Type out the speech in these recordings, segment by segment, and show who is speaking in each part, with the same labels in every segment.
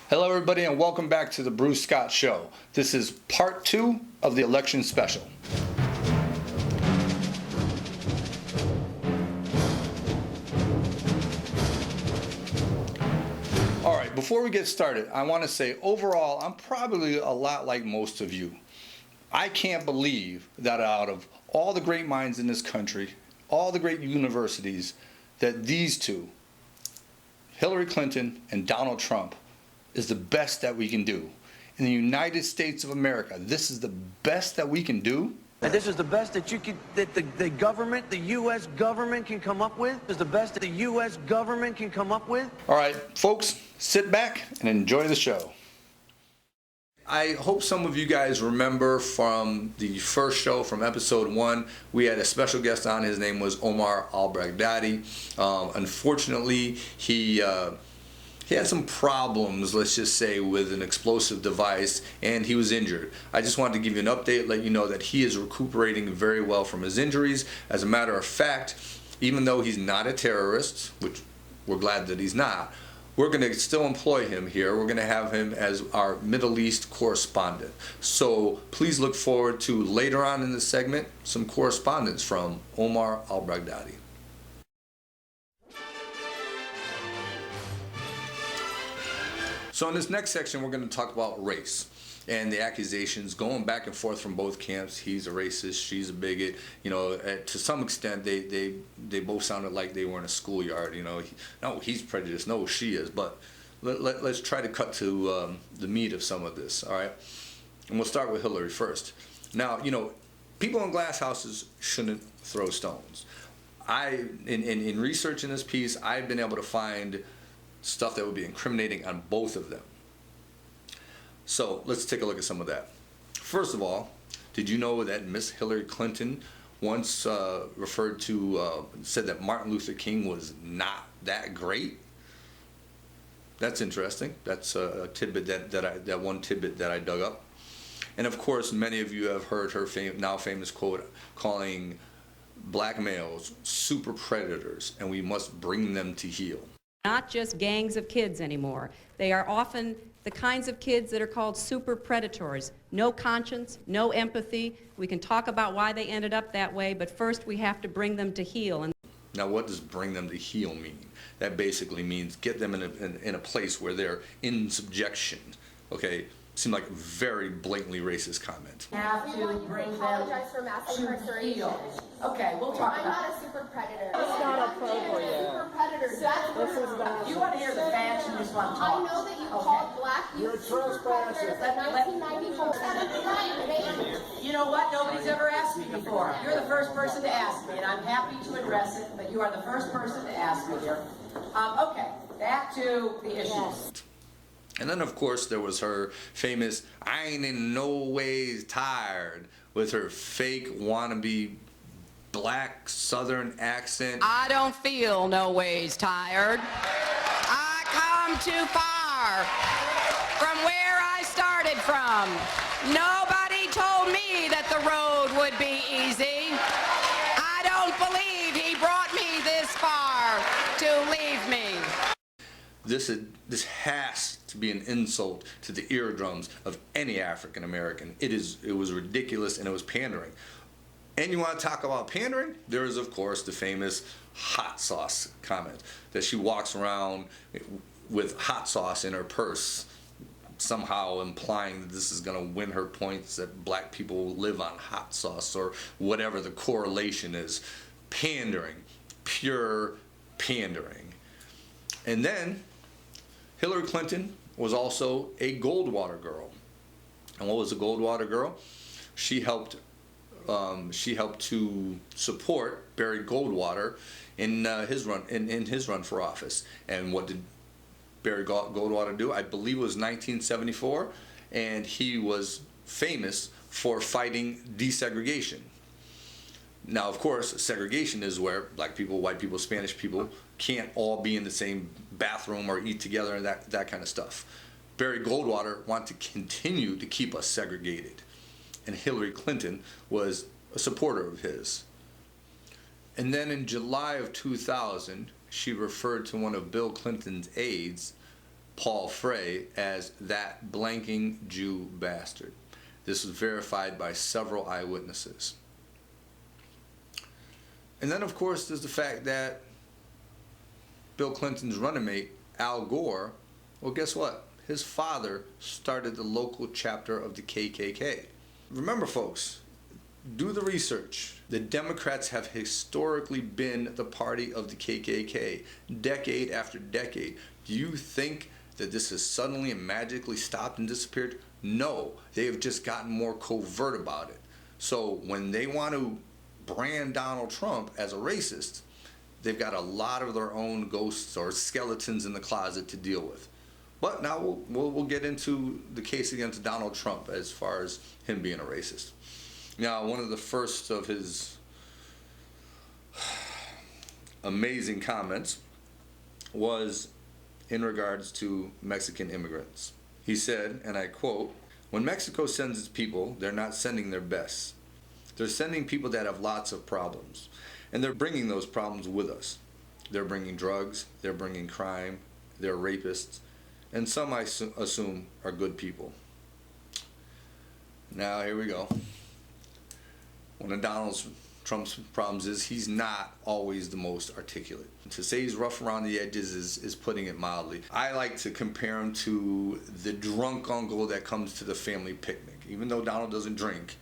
Speaker 1: Hello everybody and welcome back to the Bruce Scott Show. This is part 2 of the election special. Alright, before we get started, I want to say overall I'm probably a lot like most of you. I can't believe that out of all the great minds in this country, all the great universities, that these two, Hillary Clinton and Donald Trump, is the best that we can do. In the United States of America, this is the best that we can do.
Speaker 2: And this is the best that you could, that the government, the U.S. government can come up with? Is the best that the U.S. government can come up with?
Speaker 1: All right, folks, sit back and enjoy the show. I hope some of you guys remember from the first show, from episode 1, we had a special guest on. His name was Omar al-Baghdadi. Unfortunately, he had some problems, let's just say, with an explosive device, and he was injured. I just wanted to give you an update, let you know that he is recuperating very well from his injuries. As a matter of fact, even though he's not a terrorist, which we're glad that he's not, we're going to still employ him here. We're going to have him as our Middle East correspondent. So please look forward to, later on in this segment, some correspondence from Omar al-Baghdadi. So in this next section, we're going to talk about race and the accusations going back and forth from both camps. He's a racist, she's a bigot. You know, to some extent, they both sounded like they were in a schoolyard. You know, no, he's prejudiced, no, she is. But let's try to cut to the meat of some of this, all right? And we'll start with Hillary first. Now, you know, people in glass houses shouldn't throw stones. In researching this piece, I've been able to find stuff that would be incriminating on both of them. So let's take a look at some of that. First of all, did you know that Miss Hillary Clinton once said that Martin Luther King was not that great? That's interesting. That's a tidbit that one tidbit that I dug up. And of course, many of you have heard her now famous quote calling black males super predators, and we must bring them to heel.
Speaker 3: Not just gangs of kids anymore. They are often the kinds of kids that are called super predators. No conscience, no empathy. We can talk about why they ended up that way, but first we have to bring them to heel. And
Speaker 1: now, what does bring them to heel mean? That basically means get them in a place where they're in subjection. Okay? Seemed like a very blatantly racist comment.
Speaker 4: Have to bring them to heel. Okay, we'll talk about it. I'm not a super predator.
Speaker 5: It's not appropriate.
Speaker 4: Super predator.
Speaker 5: You
Speaker 4: want to hear the facts, you just want to talk. I know that you called black youth super predators in 1994.
Speaker 6: You know what? Nobody's ever asked me before. You're the first person to ask me, and I'm happy to address it, but you are the first person to ask me here. Okay, back to the issue.
Speaker 1: And then, of course, there was her famous "I ain't in no ways tired" with her fake wannabe black southern accent.
Speaker 7: I don't feel no ways tired. I come too far from where I started from. Nobody told me that the road would be easy. I don't believe he brought me this far to leave me.
Speaker 1: This has to be an insult to the eardrums of any African American. It was ridiculous, and it was pandering. And you want to talk about pandering? There is, of course, the famous hot sauce comment that she walks around with hot sauce in her purse, somehow implying that this is going to win her points, that black people live on hot sauce, or whatever the correlation is. Pandering, pure pandering. And then Hillary Clinton was also a Goldwater girl. And what was a Goldwater girl? She helped to support Barry Goldwater in his run for office. And what did Barry Goldwater do? I believe it was 1974, and he was famous for fighting desegregation. Now, of course, segregation is where black people, white people, Spanish people can't all be in the same bathroom or eat together and that kind of stuff. Barry Goldwater wanted to continue to keep us segregated, and Hillary Clinton was a supporter of his. And then in July of 2000, she referred to one of Bill Clinton's aides Paul Frey as that blanking Jew bastard. This was verified by several eyewitnesses. And then, of course, there's the fact that Bill Clinton's running mate, Al Gore, well, guess what? His father started the local chapter of the KKK. Remember, folks, do the research. The Democrats have historically been the party of the KKK, decade after decade. Do you think that this has suddenly and magically stopped and disappeared? No, they have just gotten more covert about it. So when they want to brand Donald Trump as a racist, they've got a lot of their own ghosts or skeletons in the closet to deal with. But now we'll get into the case against Donald Trump as far as him being a racist. Now, one of the first of his amazing comments was in regards to Mexican immigrants. He said, and I quote, "When Mexico sends its people, they're not sending their best. They're sending people that have lots of problems. And they're bringing those problems with us. They're bringing drugs, they're bringing crime, they're rapists, and some I assume are good people." Now, here we go. One of Donald Trump's problems is he's not always the most articulate. To say he's rough around the edges is putting it mildly. I like to compare him to the drunk uncle that comes to the family picnic. Even though Donald doesn't drink,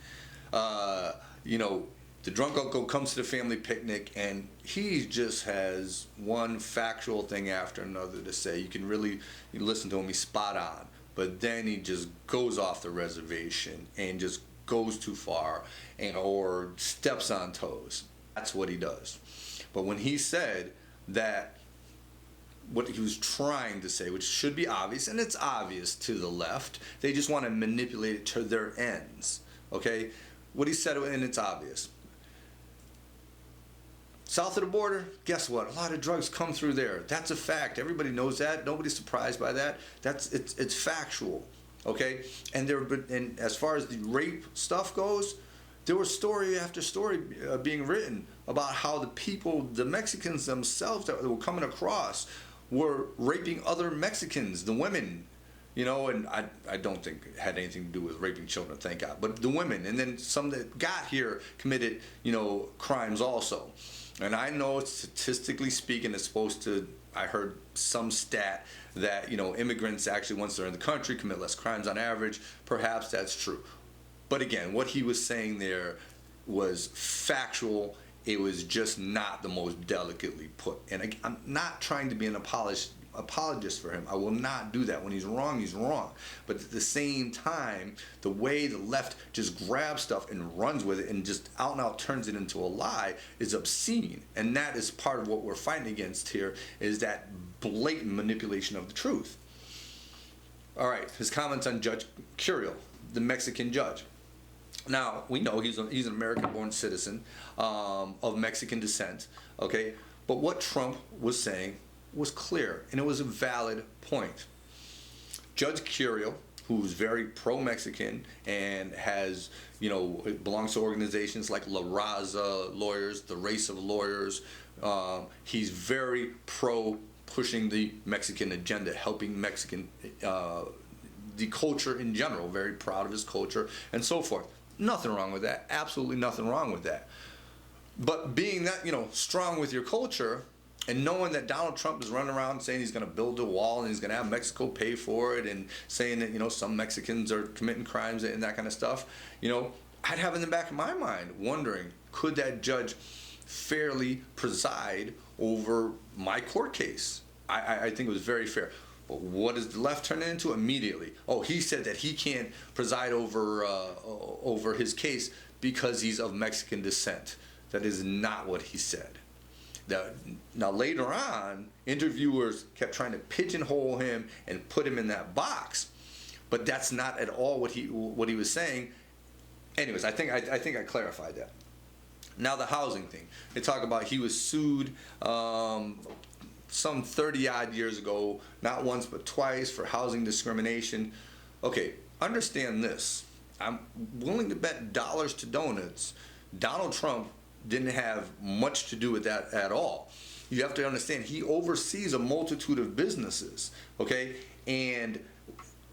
Speaker 1: the drunk uncle comes to the family picnic and he just has one factual thing after another to say. You listen to him, he's spot on. But then he just goes off the reservation and just goes too far or steps on toes. That's what he does. But when he said that what he was trying to say, which should be obvious, and it's obvious to the left, they just want to manipulate it to their ends. Okay? What he said, and it's obvious. South of the border, guess what? A lot of drugs come through there. That's a fact. Everybody knows that. Nobody's surprised by that. It's factual. Okay? And as far as the rape stuff goes, there was story after story being written about how the Mexicans themselves that were coming across were raping other Mexicans, the women. And I don't think it had anything to do with raping children, thank God. But the women, and then some that got here committed, crimes also. And I know, statistically speaking, it's supposed to, I heard some stat that, immigrants actually, once they're in the country, commit less crimes on average. Perhaps that's true. But again, what he was saying there was factual. It was just not the most delicately put. And I'm not trying to be an apologist for him. I will not do that. When he's wrong, he's wrong. But at the same time, the way the left just grabs stuff and runs with it and just out and out turns it into a lie is obscene. And that is part of what we're fighting against here, is that blatant manipulation of the truth. All right, his comments on Judge Curiel, the Mexican judge. Now, we know he's an American-born citizen of Mexican descent, okay? But what Trump was saying was clear, and it was a valid point. Judge Curiel, who's very pro-Mexican and has, belongs to organizations like La Raza Lawyers, the Race of Lawyers, he's very pro pushing the Mexican agenda, helping Mexican, the culture in general, very proud of his culture, and so forth. Nothing wrong with that. Absolutely nothing wrong with that. But being that, strong with your culture and knowing that Donald Trump is running around saying he's going to build a wall and he's going to have Mexico pay for it and saying that, some Mexicans are committing crimes and that kind of stuff, I'd have in the back of my mind wondering, could that judge fairly preside over my court case? I think it was very fair. But what does the left turn it into immediately? Oh, he said that he can't preside over his case because he's of Mexican descent. That is not what he said. Now later on, interviewers kept trying to pigeonhole him and put him in that box, but that's not at all what he was saying. Anyways, I think I clarified that. Now the housing thing. They talk about he was sued some 30-odd years ago, not once but twice, for housing discrimination. Okay, understand this. I'm willing to bet dollars to donuts Donald Trump didn't have much to do with that at all. You have to understand, he oversees a multitude of businesses, okay? And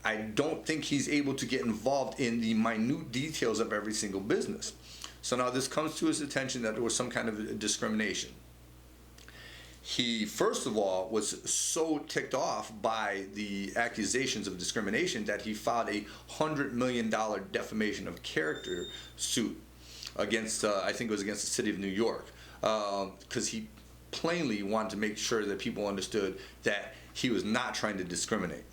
Speaker 1: I don't think he's able to get involved in the minute details of every single business. So now this comes to his attention that there was some kind of discrimination. He, first of all, was so ticked off by the accusations of discrimination that he filed a $100 million defamation of character suit against, I think it was against the city of New York, because he plainly wanted to make sure that people understood that he was not trying to discriminate.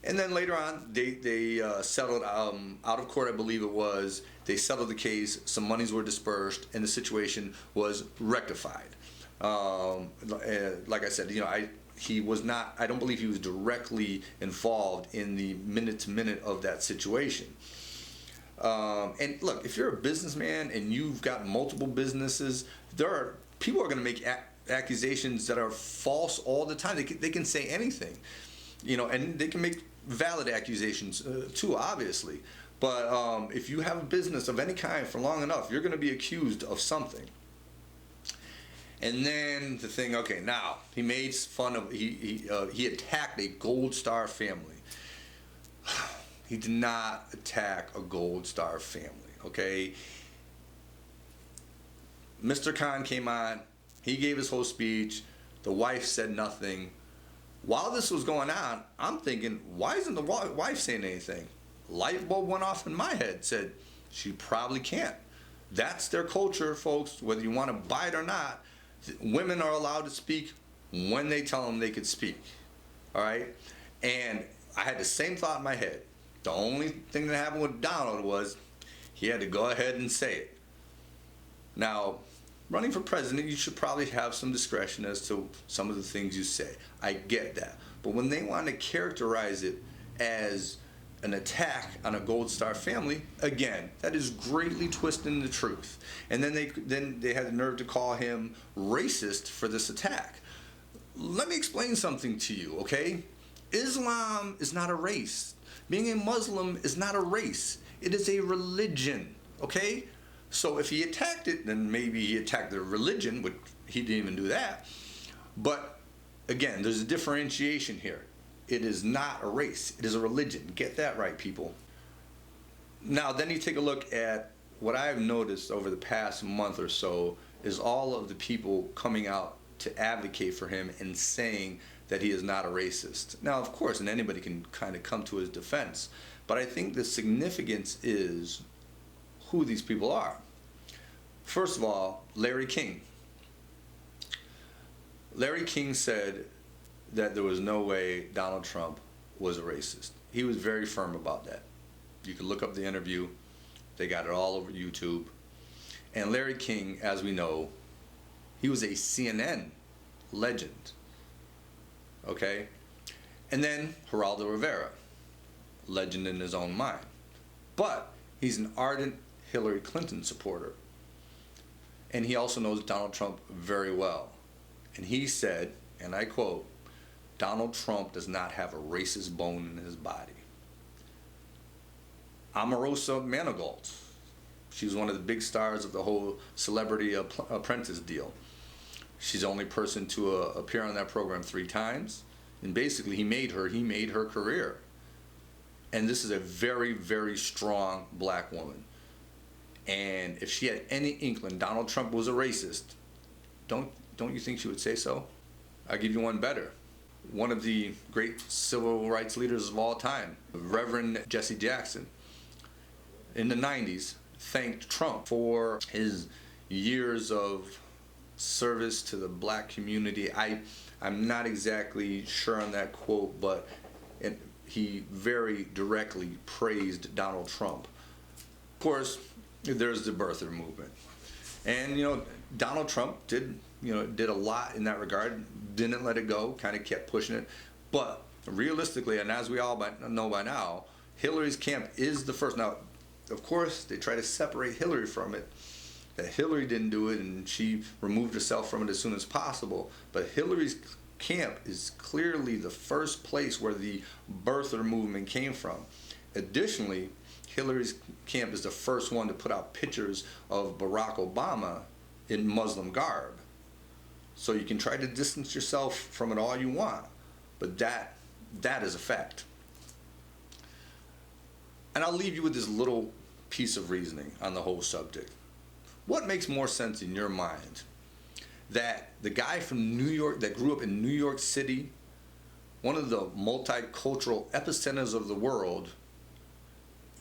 Speaker 1: And then later on, they settled out of court, I believe it was. They settled the case, some monies were dispersed, and the situation was rectified. Like I said, he was not, I don't believe he was directly involved in the minute-to-minute of that situation. And look, if you're a businessman and you've got multiple businesses, people are going to make accusations that are false all the time. They can say anything, and they can make valid accusations too, obviously. But if you have a business of any kind for long enough, you're going to be accused of something. And then the thing, okay, now he made fun of, he attacked a Gold Star family. He did not attack a Gold Star family, okay? Mr. Khan came on, he gave his whole speech, the wife said nothing. While this was going on, I'm thinking, why isn't the wife saying anything? Light bulb went off in my head, said, she probably can't. That's their culture, folks, whether you want to buy it or not. Women are allowed to speak when they tell them they could speak, all right? And I had the same thought in my head. The only thing that happened with Donald was he had to go ahead and say it. Now, running for president, you should probably have some discretion as to some of the things you say. I get that. But when they want to characterize it as an attack on a Gold Star family, again, that is greatly twisting the truth. And then they had the nerve to call him racist for this attack. Let me explain something to you, okay? Islam is not a race. Being a Muslim is not a race. It is a religion, okay? So if he attacked it, then maybe he attacked the religion, but he didn't even do that. But again, there's a differentiation here. It is not a race. It is a religion. Get that right, people. Now, then you take a look at what I've noticed over the past month or so is all of the people coming out to advocate for him and saying that he is not a racist. Now, of course, and anybody can kind of come to his defense, but I think the significance is who these people are. First of all, Larry King. Larry King said that there was no way Donald Trump was a racist. He was very firm about that. You can look up the interview. They got it all over YouTube. And Larry King, as we know, he was a CNN legend. Okay? And then Geraldo Rivera, legend in his own mind. But he's an ardent Hillary Clinton supporter. And he also knows Donald Trump very well. And he said, and I quote, Donald Trump does not have a racist bone in his body. Omarosa Manigault, she was one of the big stars of the whole Celebrity Apprentice deal. She's the only person to appear on that program 3 times. And basically, he made her career. And this is a very, very strong black woman. And if she had any inkling Donald Trump was a racist, don't you think she would say so? I'll give you one better. One of the great civil rights leaders of all time, Reverend Jesse Jackson, in the 90s, thanked Trump for his years of service to the black community. I'm not exactly sure on that quote, but he very directly praised Donald Trump. Of course, there's the birther movement. And, Donald Trump did a lot in that regard, didn't let it go, kind of kept pushing it. But realistically, and as we all know by now, Hillary's camp is the first. Now, of course, they try to separate Hillary from it, that Hillary didn't do it and she removed herself from it as soon as possible. But Hillary's camp is clearly the first place where the birther movement came from. Additionally, Hillary's camp is the first one to put out pictures of Barack Obama in Muslim garb. So you can try to distance yourself from it all you want, but that that is a fact. And I'll leave you with this little piece of reasoning on the whole subject. What makes more sense in your mind? That the guy from New York that grew up in New York City, one of the multicultural epicenters of the world,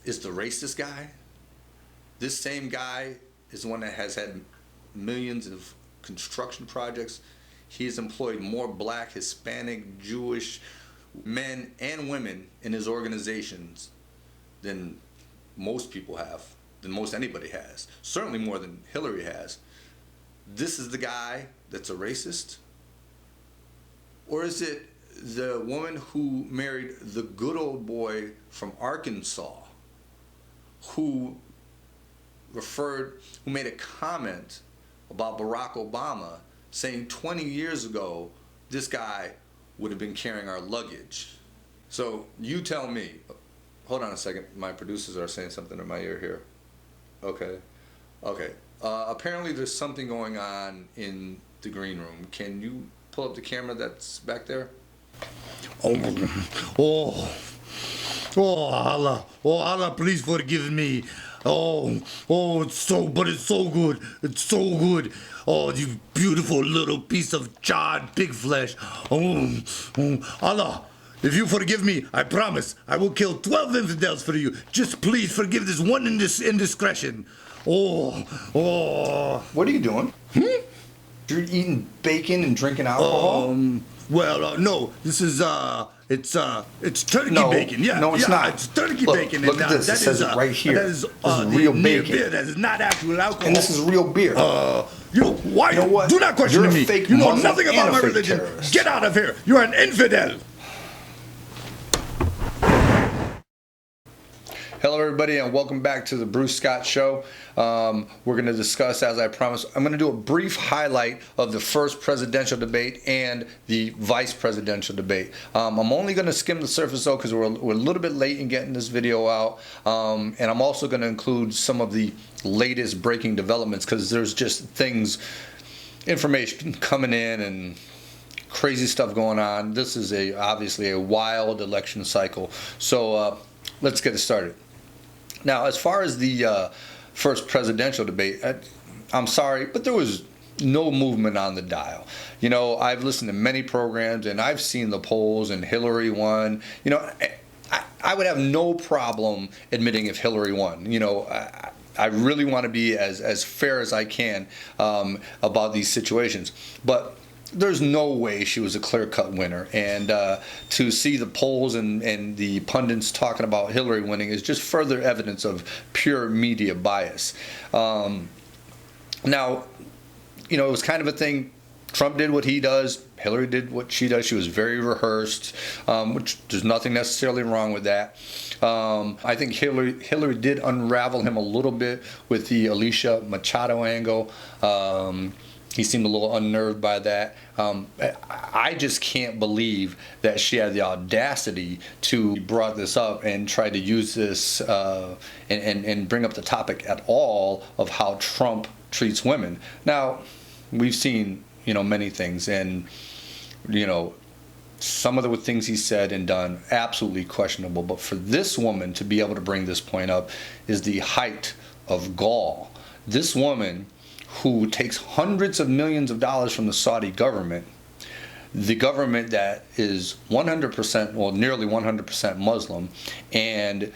Speaker 1: is the racist guy? This same guy is the one that has had millions of construction projects. He has employed more black, Hispanic, Jewish men and women in his organizations than most people have, than most anybody has. Certainly more than Hillary has. This is the guy that's a racist? Or is it the woman who married the good old boy from Arkansas who made a comment about Barack Obama saying 20 years ago this guy would have been carrying our luggage? So you tell me. Hold on a second. My producers are saying something in my ear here. Okay. Apparently there's something going on in the green room. Can you pull up the camera that's back there?
Speaker 8: Allah, please forgive me. It's so good. It's so good. Oh, you beautiful little piece of charred pig flesh. Allah, if you forgive me, I promise I will kill 12 infidels for you. Just please forgive this one indiscretion.
Speaker 1: What are you doing? You're eating bacon and drinking alcohol?
Speaker 8: No. This is it's turkey bacon. Yeah,
Speaker 1: no, it's not.
Speaker 8: It's turkey bacon.
Speaker 1: Look at this. It says it right here.
Speaker 8: That is
Speaker 1: real bacon.
Speaker 8: Beer. That is not actual alcohol.
Speaker 1: And this is real beer.
Speaker 8: You know what? Do not question
Speaker 1: You're a
Speaker 8: me.
Speaker 1: fake
Speaker 8: You know
Speaker 1: Muslim
Speaker 8: nothing
Speaker 1: and
Speaker 8: about
Speaker 1: a
Speaker 8: my
Speaker 1: fake
Speaker 8: religion.
Speaker 1: terrorist.
Speaker 8: Get out of here. You're an infidel.
Speaker 1: Hello, everybody, and welcome back to the Bruce Scott Show. We're going to discuss, as I promised, I'm going to do a brief highlight of the first presidential debate and the vice presidential debate. I'm only going to skim the surface, though, because we're a little bit late in getting this video out. And I'm also going to include some of the latest breaking developments, because there's just information coming in and crazy stuff going on. This is obviously a wild election cycle. So let's get it started. Now, as far as the first presidential debate, I'm sorry, but there was no movement on the dial. You know, I've listened to many programs and I've seen the polls, and Hillary won. You know, I would have no problem admitting if Hillary won. You know, I really want to be as fair as I can about these situations. But there's no way she was a clear-cut winner, and to see the polls and the pundits talking about Hillary winning is just further evidence of pure media bias. Now, you know, it was kind of a thing. Trump did what he does. Hillary did what she does. She was very rehearsed, which there's nothing necessarily wrong with that. I think Hillary did unravel him a little bit with the Alicia Machado angle. He seemed a little unnerved by that. I just can't believe that she had the audacity to brought this up and try to use this and bring up the topic at all of how Trump treats women. Now, we've seen, you know, many things, and, you know, some of the things he said and done, absolutely questionable. But for this woman to be able to bring this point up is the height of gall. This woman, who takes hundreds of millions of dollars from the Saudi government, the government that is 100%, well, nearly 100% Muslim, and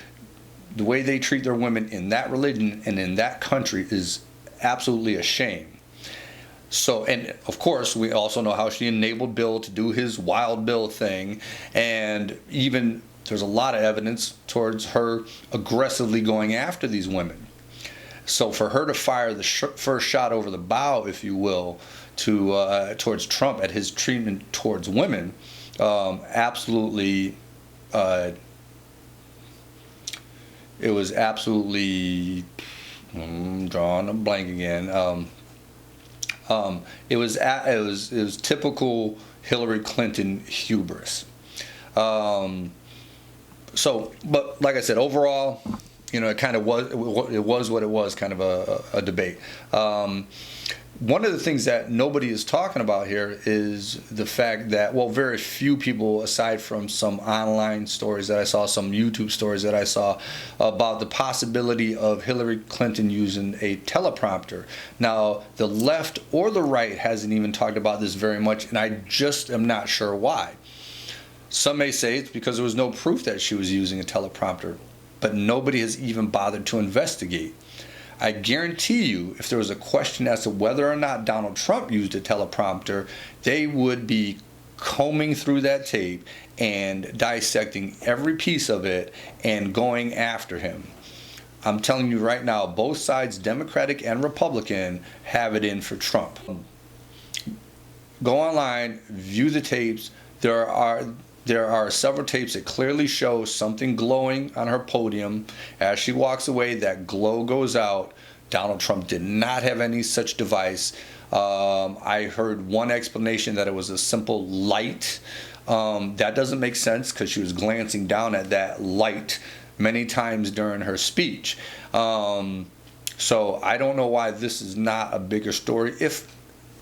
Speaker 1: the way they treat their women in that religion and in that country is absolutely a shame. So, and of course, we also know how she enabled Bill to do his Wild Bill thing, and even there's a lot of evidence towards her aggressively going after these women. So for her to fire the first shot over the bow, if you will, towards Trump at his treatment towards women, absolutely, it was absolutely, I'm drawing a blank again. It was typical Hillary Clinton hubris. But like I said, overall, you know, it kind of was what it was, kind of a debate. one of the things that nobody is talking about here is the fact that, well, very few people, aside from some online stories that I saw, some YouTube stories that I saw, about the possibility of Hillary Clinton using a teleprompter. Now, the left or the right hasn't even talked about this very much, and I just am not sure why. Some may say it's because there was no proof that she was using a teleprompter, but nobody has even bothered to investigate. I guarantee you, if there was a question as to whether or not Donald Trump used a teleprompter, they would be combing through that tape and dissecting every piece of it and going after him. I'm telling you right now, both sides, Democratic and Republican, have it in for Trump. Go online, view the tapes. There are several tapes that clearly show something glowing on her podium. As she walks away, that glow goes out. Donald Trump did not have any such device. I heard one explanation that it was a simple light. That doesn't make sense because she was glancing down at that light many times during her speech. So I don't know why this is not a bigger story. If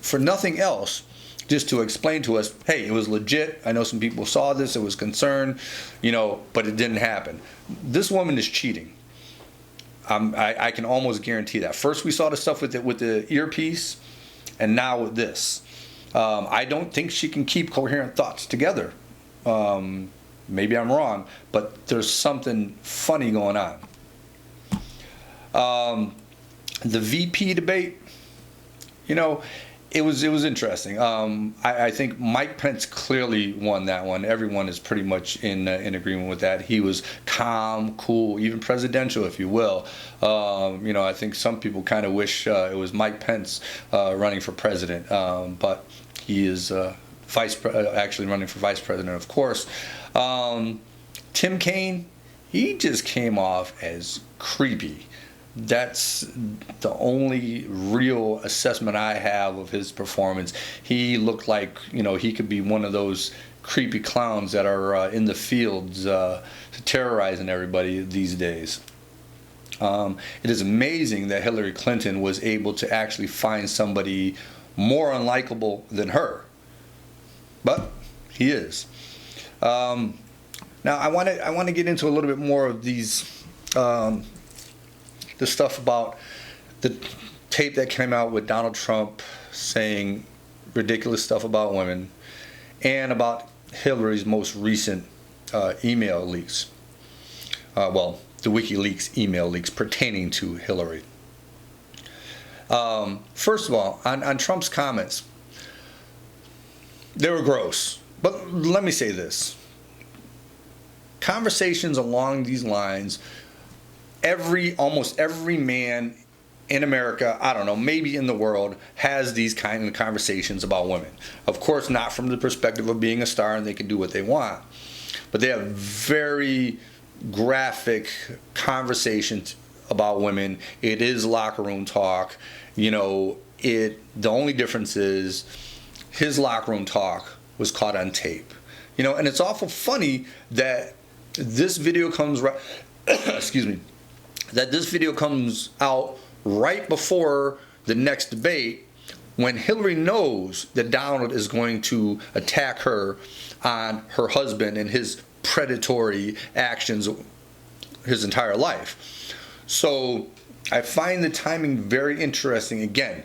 Speaker 1: for nothing else, just to explain to us, hey, it was legit. I know some people saw this, it was concerned, but it didn't happen. This woman is cheating. I can almost guarantee that. First we saw the stuff with the earpiece, and now with this. I don't think she can keep coherent thoughts together. Maybe I'm wrong, but there's something funny going on. The VP debate, it was interesting. I think Mike Pence clearly won that one. Everyone is pretty much in agreement with that. He was calm, cool, even presidential, if you will. I think some people kind of wish it was Mike Pence running for president, but he is actually running for vice president, of course. Tim Kaine, he just came off as creepy. That's the only real assessment I have of his performance. He looked like, he could be one of those creepy clowns that are in the fields terrorizing everybody these days. It is amazing that Hillary Clinton was able to actually find somebody more unlikable than her. But he is. Now I want to get into a little bit more of these the stuff about the tape that came out with Donald Trump saying ridiculous stuff about women, and about Hillary's most recent email leaks. The WikiLeaks email leaks pertaining to Hillary. First of all, on Trump's comments, they were gross. But let me say this. Conversations along these lines, almost every man in America, I don't know, maybe in the world, has these kind of conversations about women. Of course, not from the perspective of being a star and they can do what they want. But they have very graphic conversations about women. It is locker room talk. The only difference is his locker room talk was caught on tape. And it's awful funny that this video comes that this video comes out right before the next debate, when Hillary knows that Donald is going to attack her on her husband and his predatory actions his entire life. So I find the timing very interesting. Again,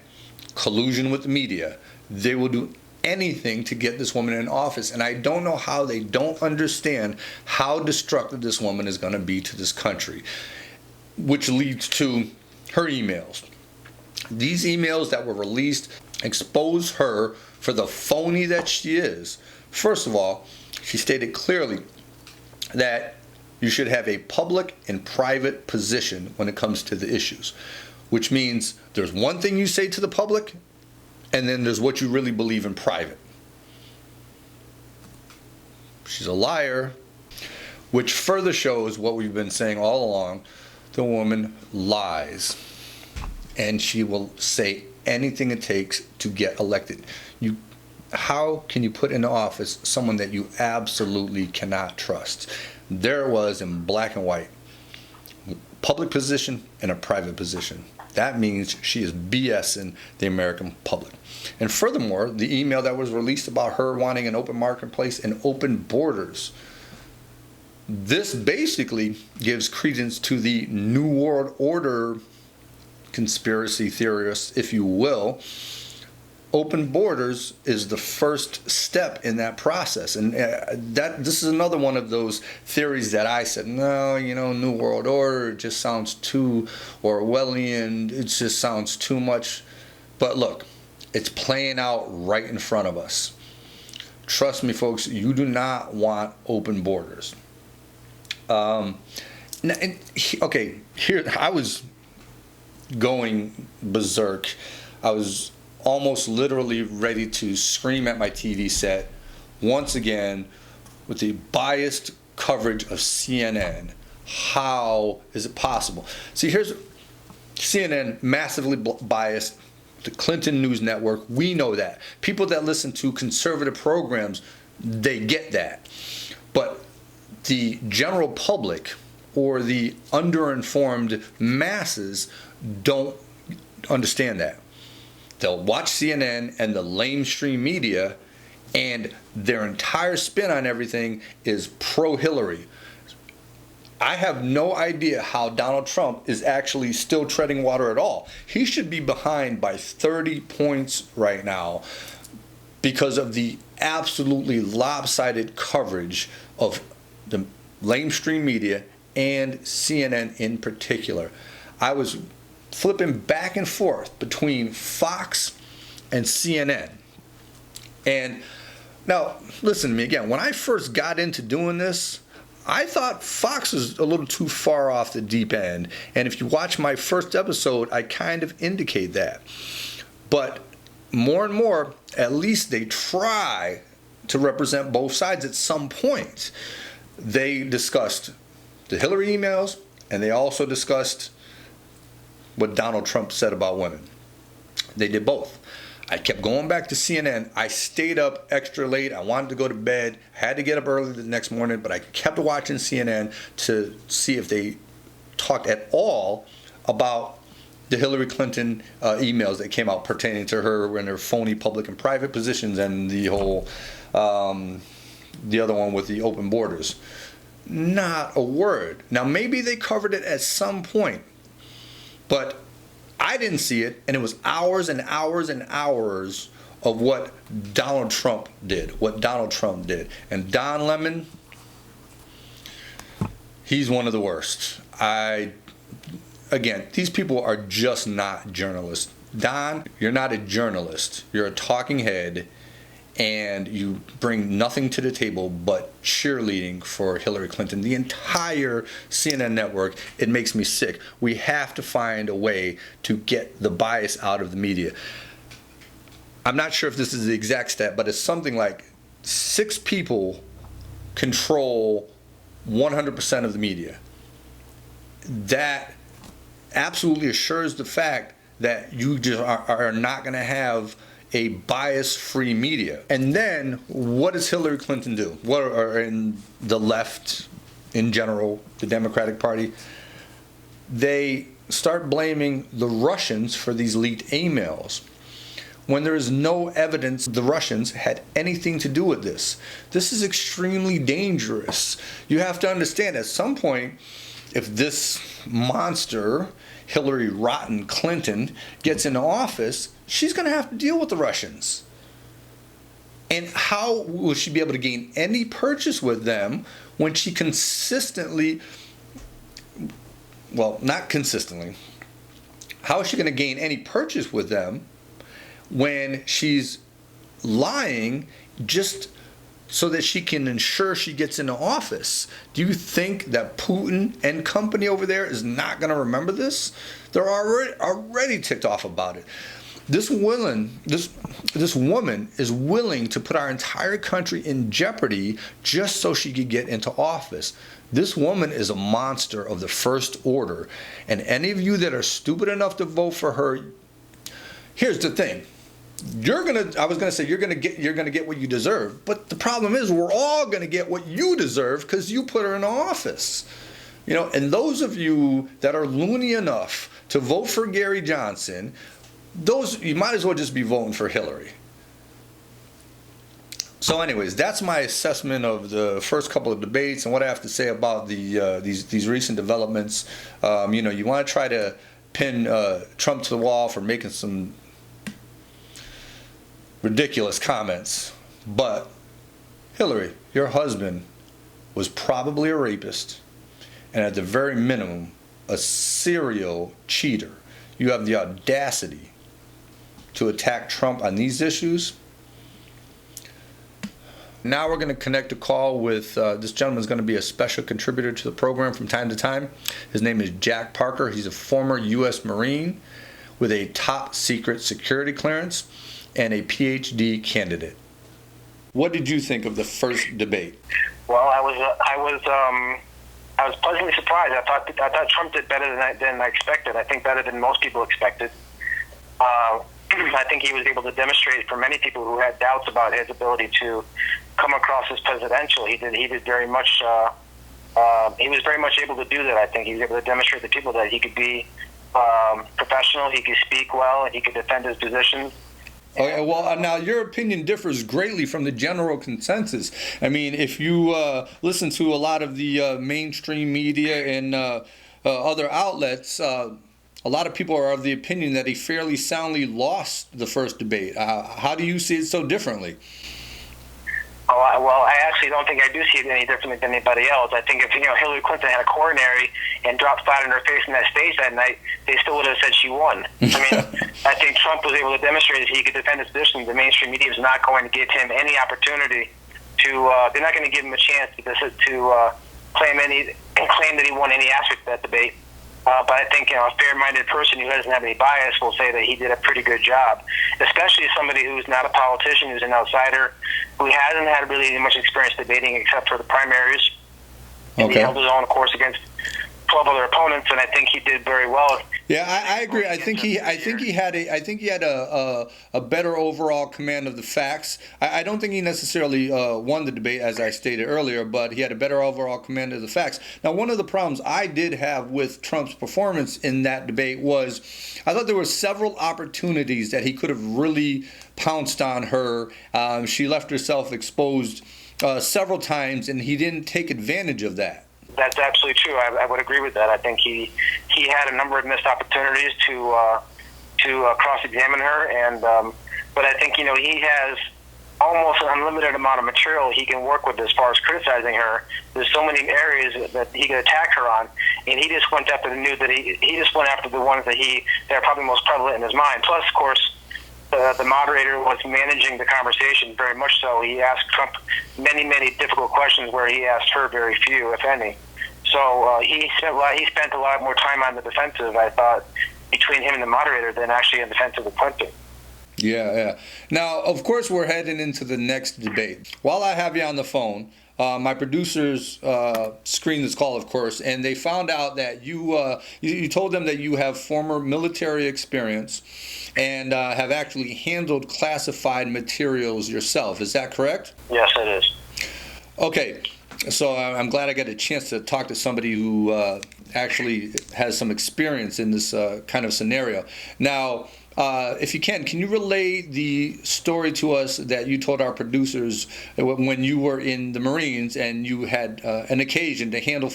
Speaker 1: collusion with the media. They will do anything to get this woman in office, and I don't know how they don't understand how destructive this woman is going to be to this country. Which leads to her emails. These emails that were released expose her for the phony that she is. First of all, she stated clearly that you should have a public and private position when it comes to the issues, which means there's one thing you say to the public, and then there's what you really believe in private. She's a liar, which further shows what we've been saying all along. The woman lies, and she will say anything it takes to get elected. How can you put in office someone that you absolutely cannot trust? There it was in black and white. public position and a private position. That means she is BSing the American public. And furthermore, the email that was released about her wanting an open marketplace and open borders, this basically gives credence to the New World Order conspiracy theorists, if you will. Open borders is the first step in that process, and this is another one of those theories that I said, no, New World Order, it just sounds too Orwellian, it just sounds too much. But look, it's playing out right in front of us. Trust me, folks, you do not want open borders. Okay, here I was going berserk. I was almost literally ready to scream at my TV set once again with the biased coverage of CNN. How is it possible? See, here's CNN, massively biased. The Clinton News Network, we know that. People that listen to conservative programs, they get that. But the general public or the underinformed masses don't understand that. They'll watch CNN and the lamestream media, and their entire spin on everything is pro-Hillary. I have no idea how Donald Trump is actually still treading water at all. He should be behind by 30 points right now because of the absolutely lopsided coverage of the lamestream media and CNN in particular. I was flipping back and forth between Fox and CNN. And now, listen to me again. When I first got into doing this, I thought Fox was a little too far off the deep end. And if you watch my first episode, I kind of indicate that. But more and more, at least they try to represent both sides at some point. They discussed the Hillary emails, and they also discussed what Donald Trump said about women. They did both. I kept going back to CNN. I stayed up extra late. I wanted to go to bed. I had to get up early the next morning, but I kept watching CNN to see if they talked at all about the Hillary Clinton emails that came out pertaining to her and her phony public and private positions and the whole, the other one with the open borders. Not a word. Now, maybe they covered it at some point, but I didn't see it, and it was hours and hours and hours of what Donald Trump did, And Don Lemon, he's one of the worst. Again, these people are just not journalists. Don, you're not a journalist. You're a talking head, and you bring nothing to the table but cheerleading for Hillary Clinton. The entire CNN network, it makes me sick. We have to find a way to get the bias out of the media. I'm not sure if this is the exact stat, but it's something like 6 people control 100% of the media. That absolutely assures the fact that you just are not going to have a bias-free media. And then, what does Hillary Clinton do? What are in the left, in general, the Democratic Party? They start blaming the Russians for these leaked emails, when there is no evidence the Russians had anything to do with this. This is extremely dangerous. You have to understand, at some point, if this monster, Hillary Rotten Clinton, gets into office, she's going to have to deal with the Russians. And how will she be able to gain any purchase with them when she consistently, well, not consistently, how is she going to gain any purchase with them when she's lying just so that she can ensure she gets into office? Do you think that Putin and company over there is not going to remember this? They're already ticked off about it. This woman is willing to put our entire country in jeopardy just so she could get into office. This woman is a monster of the first order. And any of you that are stupid enough to vote for her, here's the thing. You're gonna get what you deserve. But the problem is, we're all gonna get what you deserve because you put her in office. You know, and those of you that are loony enough to vote for Gary Johnson, those, you might as well just be voting for Hillary. So anyways, that's my assessment of the first couple of debates and what I have to say about these recent developments. You know, you want to try to pin Trump to the wall for making some ridiculous comments, but Hillary, your husband was probably a rapist, and at the very minimum, a serial cheater. You have the audacity to attack Trump on these issues. Now we're going to connect a call with this gentleman's going to be a special contributor to the program from time to time. His name is Jack Parker. He's a former U.S. Marine with a top secret security clearance and a PhD candidate. What did you think of the first debate?
Speaker 9: Well, I was pleasantly surprised. I thought Trump did better than I expected. I think better than most people expected. I think he was able to demonstrate for many people who had doubts about his ability to come across as presidential. He did very much. He was very much able to do that. I think he was able to demonstrate to people that he could be professional, he could speak well, and he could defend his positions.
Speaker 1: Okay, well, now your opinion differs greatly from the general consensus. I mean, if you listen to a lot of the mainstream media and other outlets, a lot of people are of the opinion that he fairly soundly lost the first debate. How do you see it so differently?
Speaker 9: Well, I actually don't think I do see it any differently than anybody else. I think if Hillary Clinton had a coronary and dropped flat on her face on that stage that night, they still would have said she won. I mean, I think Trump was able to demonstrate that he could defend his position. The mainstream media is not going to give him any opportunity to. They're not going to give him a chance to claim that he won any aspect of that debate. But I think a fair-minded person who doesn't have any bias will say that he did a pretty good job, especially somebody who's not a politician, who's an outsider, who hasn't had really much experience debating except for the primaries. And he held his own, of course, against 12 other opponents, and I think he did very well.
Speaker 1: Yeah, I agree. I think he had a better overall command of the facts. I don't think he necessarily won the debate, as I stated earlier, but he had a better overall command of the facts. Now, one of the problems I did have with Trump's performance in that debate was I thought there were several opportunities that he could have really pounced on her. She left herself exposed several times, and he didn't take advantage of that.
Speaker 9: That's absolutely true. I would agree with that. I think he had a number of missed opportunities to cross-examine her, and but I think he has almost an unlimited amount of material he can work with as far as criticizing her. There's so many areas that he could attack her on, and he just went after he just went after the ones that are probably most prevalent in his mind. Plus, of course, the moderator was managing the conversation very much so. He asked Trump many, many difficult questions where he asked her very few, if any. So he spent a lot more time on the defensive, I thought, between him and the moderator than actually in defense of Clinton.
Speaker 1: Yeah. Now, of course, we're heading into the next debate. While I have you on the phone, my producers screened this call, of course, and they found out that you told them that you have former military experience and have actually handled classified materials yourself. Is that correct?
Speaker 9: Yes, it is.
Speaker 1: Okay. So I'm glad I got a chance to talk to somebody who actually has some experience in this kind of scenario. Now, if you can you relay the story to us that you told our producers when you were in the Marines and you had an occasion to handle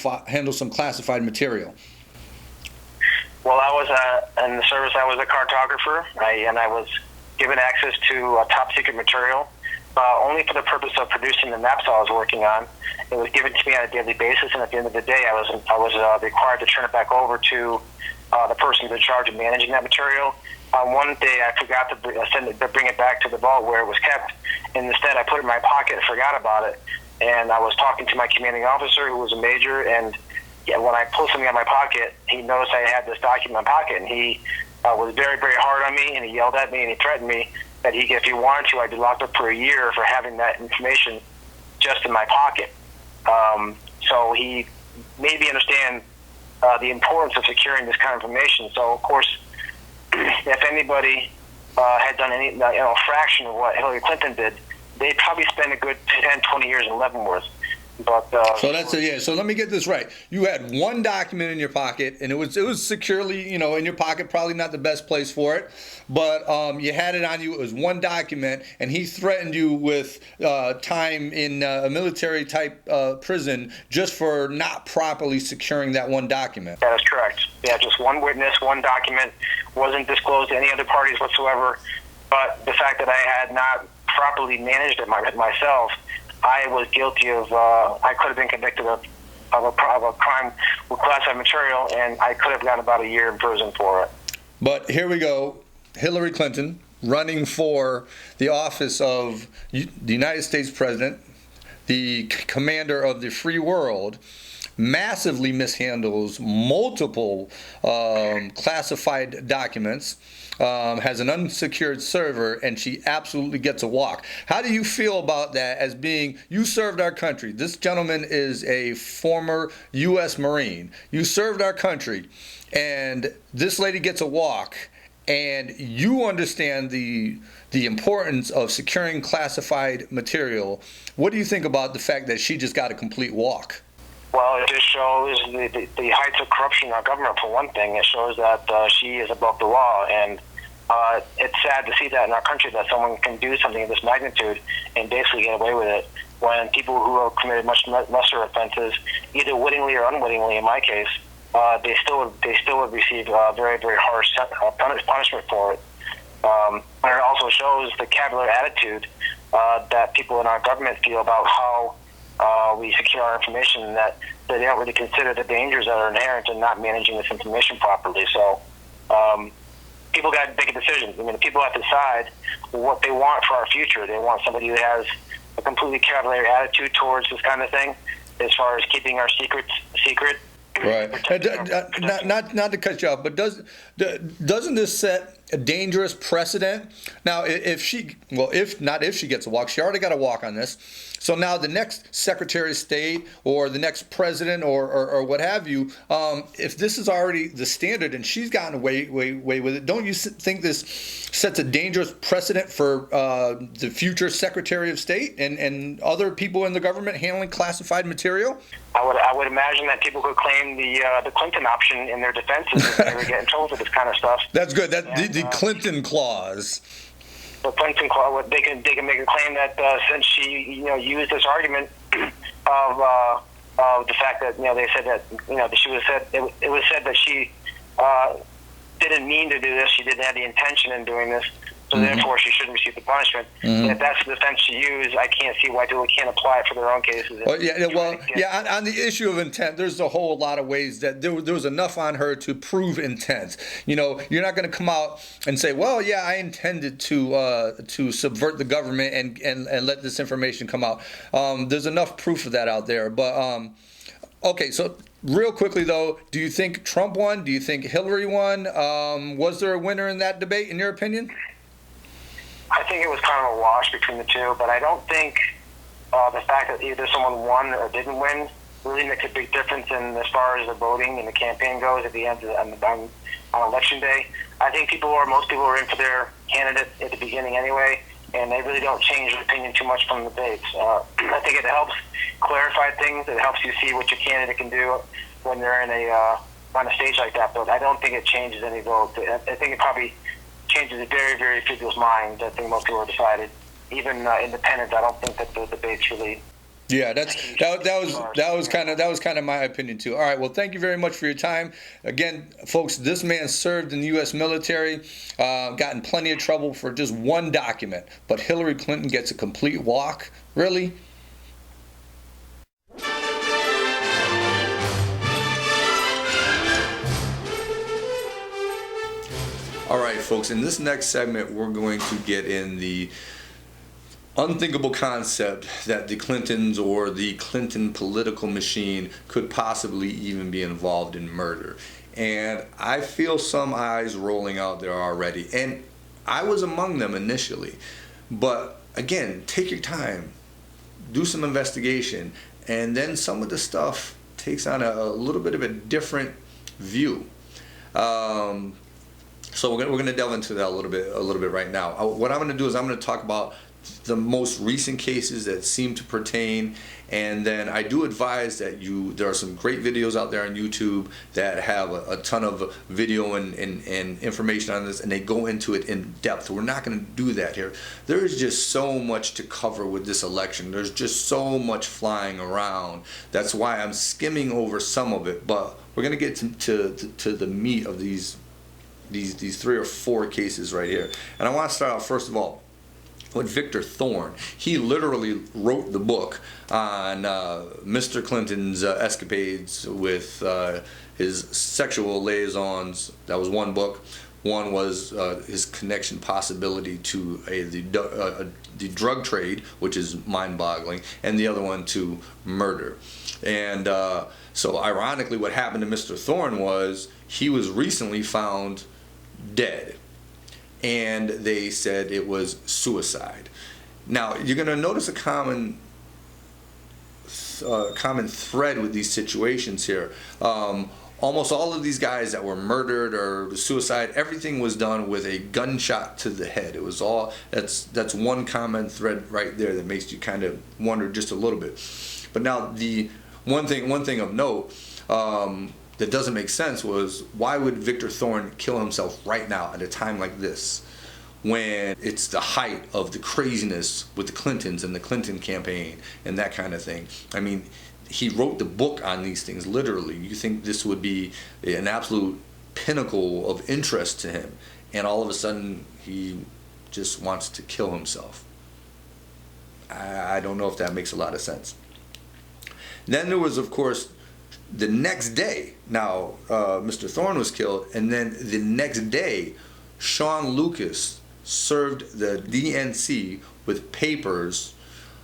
Speaker 1: some classified material?
Speaker 9: Well, I was in the service. I was a cartographer, and I was given access to top secret material only for the purpose of producing the maps I was working on. It was given to me on a daily basis, and at the end of the day, I was required to turn it back over to the person in charge of managing that material. One day, I forgot to bring it back to the vault where it was kept, and instead, I put it in my pocket and forgot about it. And I was talking to my commanding officer, who was a major, and when I pulled something out of my pocket, he noticed I had this document in my pocket, and he was very, very hard on me, and he yelled at me, and he threatened me that if he wanted to, I'd be locked up for a year for having that information just in my pocket. So he made me understand the importance of securing this kind of information. So, of course, if anybody had done any fraction of what Hillary Clinton did, they'd probably spend a good 10, 20 years in Leavenworth. But
Speaker 1: so that's it. Yeah. So let me get this right. You had one document in your pocket, and it was securely, in your pocket. Probably not the best place for it, but you had it on you. It was one document, and he threatened you with time in a military type prison just for not properly securing that one document.
Speaker 9: That is correct. Yeah, just one witness, one document, wasn't disclosed to any other parties whatsoever. But the fact that I had not properly managed it myself, I was guilty of, I could have been convicted of a crime with classified material, and I could have gotten about a year in prison for it.
Speaker 1: But here we go. Hillary Clinton running for the office of the United States President, the commander of the free world, massively mishandles multiple classified documents, has an unsecured server, and she absolutely gets a walk. How do you feel about that as being, you served our country? This gentleman is a former U.S. Marine. You served our country, and this lady gets a walk, and you understand the importance of securing classified material. What do you think about the fact that she just got a complete walk?
Speaker 9: Well, it just shows the heights of corruption in our government, for one thing. It shows that she is above the law, and it's sad to see that in our country, that someone can do something of this magnitude and basically get away with it, when people who have committed much lesser offenses, either wittingly or unwittingly, in my case, they still would receive very, very harsh punishment for it. And it also shows the cavalier attitude that people in our government feel about how we secure our information, and that they don't really consider the dangers that are inherent in not managing this information properly. So people got to make a decision. I mean, the people have to decide what they want for our future. They want somebody who has a completely cavalier attitude towards this kind of thing, as far as keeping our secrets secret.
Speaker 1: Right. Not to cut you off, but doesn't this set a dangerous precedent? Now, if she gets a walk, she already got a walk on this. So now the next Secretary of State or the next president or what have you, if this is already the standard and she's gotten away with it, don't you think this sets a dangerous precedent for the future Secretary of State and other people in the government handling classified material?
Speaker 9: I would imagine that people could claim the Clinton option in their defenses if they were getting in trouble for this kind of stuff.
Speaker 1: That's good. The Clinton clause.
Speaker 9: The Clinton clause, they can make a claim that since she used this argument of the fact that they said that she was said it was said that she didn't mean to do this, she didn't have the intention in doing this. So therefore, she shouldn't receive the punishment. And if that's the defense she used, I can't see why people can't apply it for their own cases.
Speaker 1: On the issue of intent, there's a whole lot of ways that there was enough on her to prove intent. You're not going to come out and say, well, yeah, I intended to subvert the government and let this information come out. There's enough proof of that out there. But okay, so real quickly though, do you think Trump won? Do you think Hillary won? Was there a winner in that debate, in your opinion?
Speaker 9: I think it was kind of a wash between the two, but I don't think the fact that either someone won or didn't win really makes a big difference in as far as the voting and the campaign goes at the end on election day. I think most people are in for their candidate at the beginning anyway, and they really don't change their opinion too much from the debates. I think it helps clarify things. It helps you see what your candidate can do when they're in on a stage like that, but I don't think it changes any vote. I think it probably changes a very, very few people's minds. I think most people are decided. Even independents, I don't think that the debates really.
Speaker 1: Yeah, that was kind of my opinion too. All right, well, thank you very much for your time. Again, folks, this man served in the U.S. military, got in plenty of trouble for just one document, but Hillary Clinton gets a complete walk. Really? All right, folks, in this next segment, we're going to get in the unthinkable concept that the Clintons or the Clinton political machine could possibly even be involved in murder. And I feel some eyes rolling out there already. And I was among them initially. But again, take your time, do some investigation, and then some of the stuff takes on a little bit of a different view. So we're going to delve into that a little bit right now. What I'm going to do is I'm going to talk about the most recent cases that seem to pertain. And then I do advise that there are some great videos out there on YouTube that have a ton of video and information on this, and they go into it in depth. We're not going to do that here. There is just so much to cover with this election. There's just so much flying around. That's why I'm skimming over some of it, but we're going to get to the meat of these 3 or 4 cases right here. And I want to start out first of all with Victor Thorne. He literally wrote the book on Mr. Clinton's escapades with his sexual liaisons. That was one book. One was his connection possibility to the drug trade, which is mind-boggling, and the other one to murder. And so ironically what happened to Mr. Thorne was he was recently found dead, and they said it was suicide. Now you're going to notice a common thread with these situations here. Almost all of these guys that were murdered or suicide, everything was done with a gunshot to the head. It was all, that's one common thread right there that makes you kind of wonder just a little bit. But now the one thing of note that doesn't make sense was, why would Victor Thorne kill himself right now at a time like this, when it's the height of the craziness with the Clintons and the Clinton campaign and that kind of thing? I mean, he wrote the book on these things, literally. You think this would be an absolute pinnacle of interest to him, and all of a sudden he just wants to kill himself. I don't know if that makes a lot of sense. Then there was, of course, the next day. Now, Mr. Thorne was killed, and then the next day, Sean Lucas served the DNC with papers,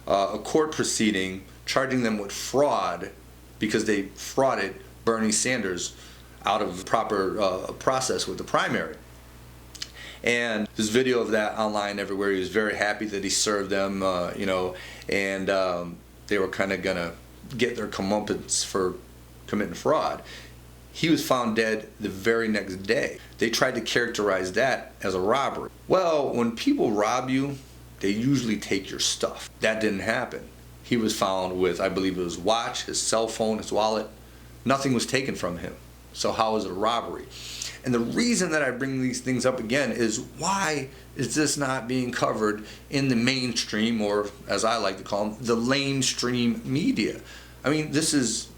Speaker 1: a court proceeding, charging them with fraud because they frauded Bernie Sanders out of the proper process with the primary. And there's video of that online everywhere. He was very happy that he served them, and they were kind of gonna get their comeuppance for committing fraud. He was found dead the very next day. They tried to characterize that as a robbery. Well, when people rob you, they usually take your stuff. That didn't happen. He was found with, I believe it was watch, his cell phone, his wallet. Nothing was taken from him. So how is it a robbery? And the reason that I bring these things up again is, why is this not being covered in the mainstream, or as I like to call them, the lamestream media? I mean, this is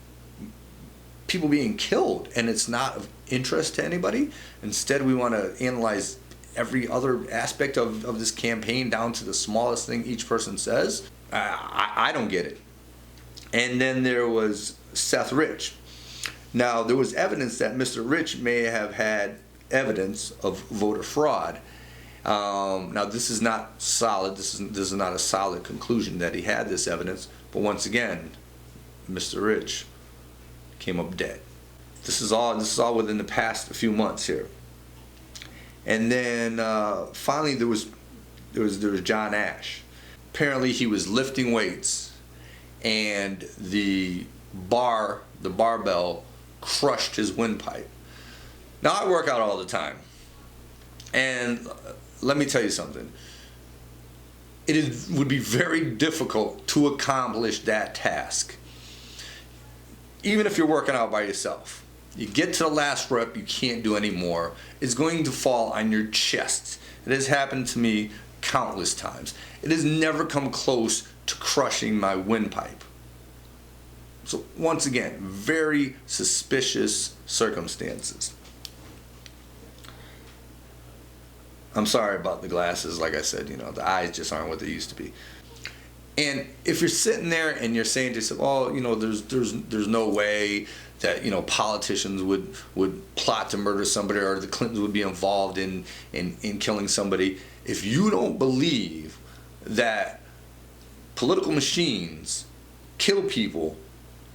Speaker 1: people being killed, and it's not of interest to anybody. Instead, we want to analyze every other aspect of this campaign down to the smallest thing each person says. I don't get it. And then there was Seth Rich. Now, there was evidence that Mr. Rich may have had evidence of voter fraud. Now, this is not solid. This is not a solid conclusion that he had this evidence. But once again, Mr. Rich came up dead. This is all within the past few months here. And then finally, there was John Ash. Apparently, he was lifting weights, and the barbell crushed his windpipe. Now, I work out all the time, and let me tell you something. Would be very difficult to accomplish that task, even if you're working out by yourself. You get to the last rep, you can't do any more. It's going to fall on your chest. It has happened to me countless times. It has never come close to crushing my windpipe. So once again, very suspicious circumstances. I'm sorry about the glasses. Like I said, the eyes just aren't what they used to be. And if you're sitting there and you're saying to yourself, oh, there's no way that politicians would plot to murder somebody, or the Clintons would be involved in killing somebody. If you don't believe that political machines kill people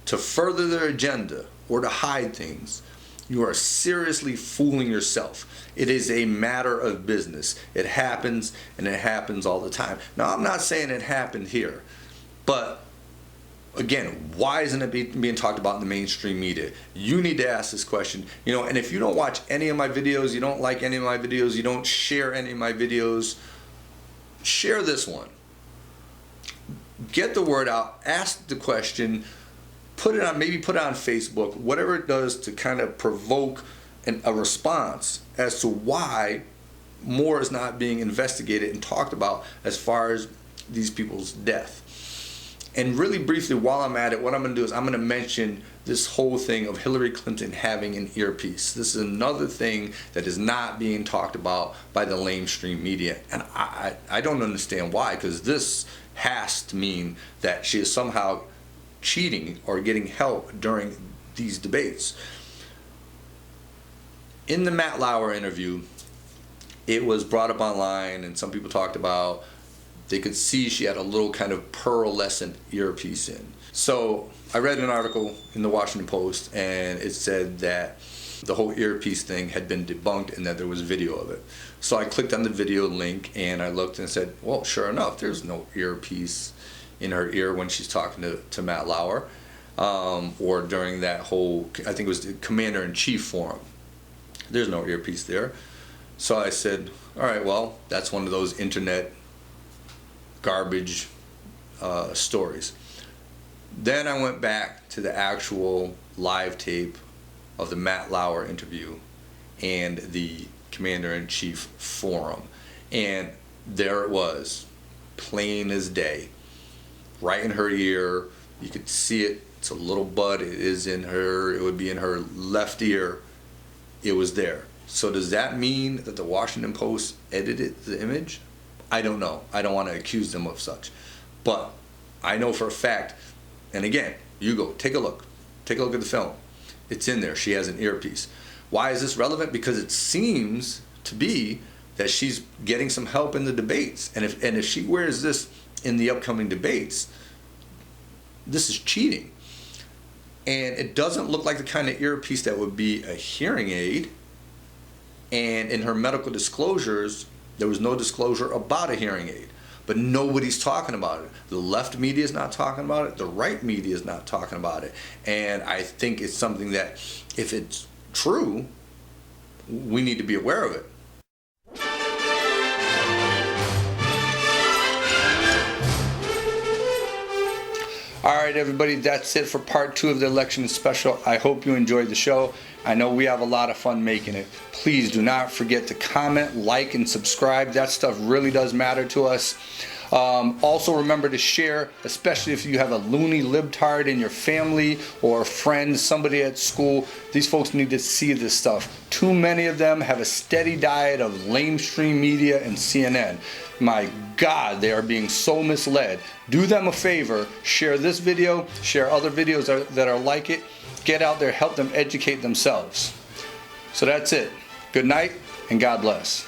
Speaker 1: to further their agenda or to hide things, you are seriously fooling yourself. It is a matter of business. It happens, and it happens all the time. Now, I'm not saying it happened here, but again, why isn't it being talked about in the mainstream media? You need to ask this question. And if you don't watch any of my videos, you don't like any of my videos, you don't share any of my videos, share this one. get the word out, ask the question, put it on, maybe put it on Facebook, whatever it does to kind of provoke a response as to why more is not being investigated and talked about as far as these people's death. And really briefly, while I'm at it, what I'm going to do is I'm going to mention this whole thing of Hillary Clinton having an earpiece. This is another thing that is not being talked about by the lamestream media. And I don't understand why, because this has to mean that she is somehow cheating or getting help during these debates. In the Matt Lauer interview, it was brought up online, and some people talked about they could see she had a little kind of pearlescent earpiece in. So I read an article in the Washington Post, and it said that the whole earpiece thing had been debunked and that there was video of it. So I clicked on the video link and I looked and said, well, sure enough, there's no earpiece in her ear when she's talking to Matt Lauer, or during that whole, I think it was the Commander-in-Chief forum. There's no earpiece there. So I said, all right, well, that's one of those internet garbage stories. Then I went back to the actual live tape of the Matt Lauer interview and the Commander-in-Chief forum, and there it was, plain as day, right in her ear. You could see it. It's a little bud. It is in her. It would be in her left ear. It was there. So does that mean that the Washington Post edited the image? I don't know. I don't want to accuse them of such. But I know for a fact, and again, you go, take a look. Take a look at the film. It's in there. She has an earpiece. Why is this relevant? Because it seems to be that she's getting some help in the debates. And if she wears this in the upcoming debates, this is cheating. And it doesn't look like the kind of earpiece that would be a hearing aid. And in her medical disclosures, there was no disclosure about a hearing aid. But nobody's talking about it. The left media is not talking about it. The right media is not talking about it. And I think it's something that, if it's true, we need to be aware of it. All right, everybody, that's it for part 2 of the election special. I hope you enjoyed the show. I know we have a lot of fun making it. Please do not forget to comment, like, and subscribe. That stuff really does matter to us. Also remember to share, especially if you have a loony libtard in your family or a friend, somebody at school. These folks need to see this stuff. Too many of them have a steady diet of lamestream media and CNN. My God, they are being so misled. Do them a favor, share this video, share other videos that are like it. Get out there, help them educate themselves. So that's it. Good night, and God bless.